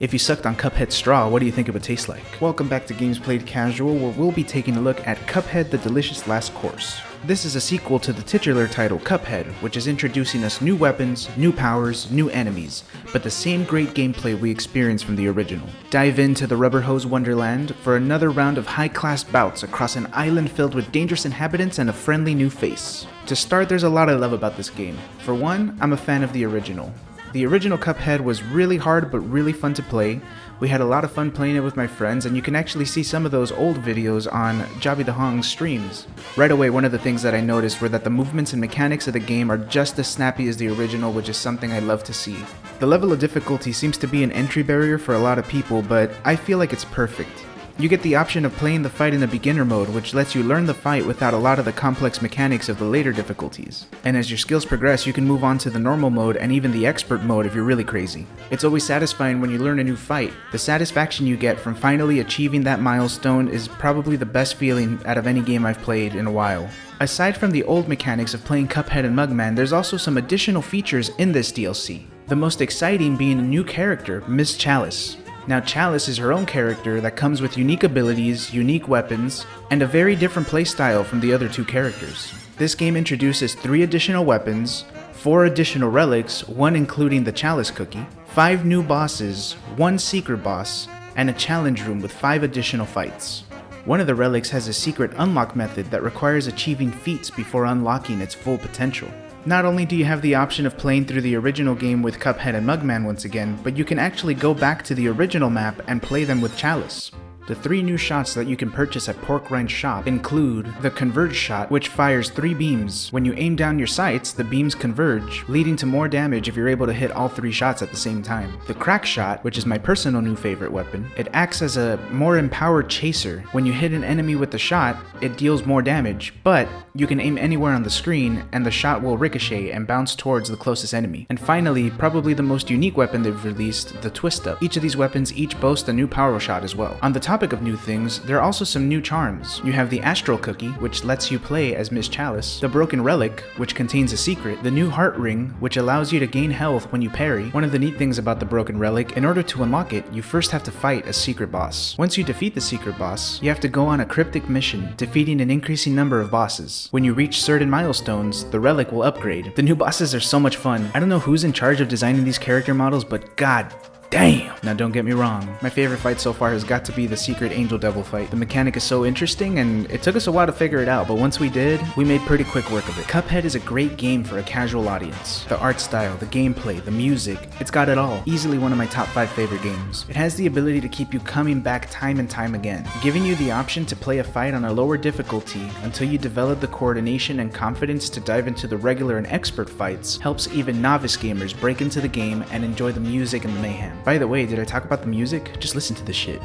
If you sucked on Cuphead straw, what do you think it would taste like? Welcome back to Games Played Casual, where we'll be taking a look at Cuphead the Delicious Last Course. This is a sequel to the titular title Cuphead, which is introducing us new weapons, new powers, new enemies, but the same great gameplay we experienced from the original. Dive into the Rubber Hose Wonderland for another round of high-class bouts across an island filled with dangerous inhabitants and a friendly new face. To start, there's a lot I love about this game. For one, I'm a fan of the original. The original Cuphead was really hard but really fun to play. We had a lot of fun playing it with my friends, and you can actually see some of those old videos on Jobby2's streams. Right away, one of the things that I noticed were that the movements and mechanics of the game are just as snappy as the original, which is something I love to see. The level of difficulty seems to be an entry barrier for a lot of people, but I feel like it's perfect. You get the option of playing the fight in the beginner mode, which lets you learn the fight without a lot of the complex mechanics of the later difficulties. And as your skills progress, you can move on to the normal mode and even the expert mode if you're really crazy. It's always satisfying when you learn a new fight. The satisfaction you get from finally achieving that milestone is probably the best feeling out of any game I've played in a while. Aside from the old mechanics of playing Cuphead and Mugman, there's also some additional features in this DLC. The most exciting being a new character, Miss Chalice. Now, Chalice is her own character that comes with unique abilities, unique weapons, and a very different playstyle from the other two characters. This game introduces 3 additional weapons, 4 additional relics, 1 including the Chalice cookie, 5 new bosses, 1 secret boss, and a challenge room with 5 additional fights. One of the relics has a secret unlock method that requires achieving feats before unlocking its full potential. Not only do you have the option of playing through the original game with Cuphead and Mugman once again, but you can actually go back to the original map and play them with Chalice. The 3 new shots that you can purchase at Porkrinds shop include the Converge shot, which fires 3 beams. When you aim down your sights, the beams converge, leading to more damage if you're able to hit all 3 shots at the same time. The Crack shot, which is my personal new favorite weapon, it acts as a more empowered chaser. When you hit an enemy with the shot, it deals more damage, but you can aim anywhere on the screen and the shot will ricochet and bounce towards the closest enemy. And finally, probably the most unique weapon they've released, the Twist Up. Each of these weapons each boast a new power shot as well. On the topic of new things, there are also some new charms. You have the Astral Cookie, which lets you play as Miss Chalice, the Broken Relic, which contains a secret, the new Heart Ring, which allows you to gain health when you parry. One of the neat things about the Broken Relic, in order to unlock it, you first have to fight a secret boss. Once you defeat the secret boss, you have to go on a cryptic mission, defeating an increasing number of bosses. When you reach certain milestones, the relic will upgrade. The new bosses are so much fun. I don't know who's in charge of designing these character models, but god damn! Now don't get me wrong, my favorite fight so far has got to be the secret Angel Devil fight. The mechanic is so interesting and it took us a while to figure it out, but once we did, we made pretty quick work of it. Cuphead is a great game for a casual audience. The art style, the gameplay, the music, it's got it all. Easily one of my top 5 favorite games. It has the ability to keep you coming back time and time again, giving you the option to play a fight on a lower difficulty until you develop the coordination and confidence to dive into the regular and expert fights, helps even novice gamers break into the game and enjoy the music and the mayhem. By the way, did I talk about the music? Just listen to this shit.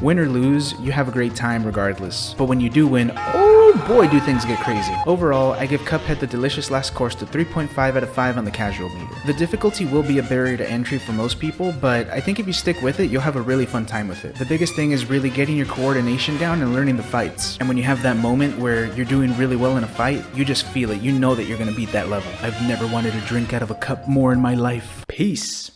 Win or lose, you have a great time regardless. But when you do win, oh boy do things get crazy. Overall, I give Cuphead the Delicious Last Course to 3.5 out of 5 on the casual meter. The difficulty will be a barrier to entry for most people, but I think if you stick with it, you'll have a really fun time with it. The biggest thing is really getting your coordination down and learning the fights. And when you have that moment where you're doing really well in a fight, you just feel it. You know that you're gonna beat that level. I've never wanted to drink out of a cup more in my life. Peace.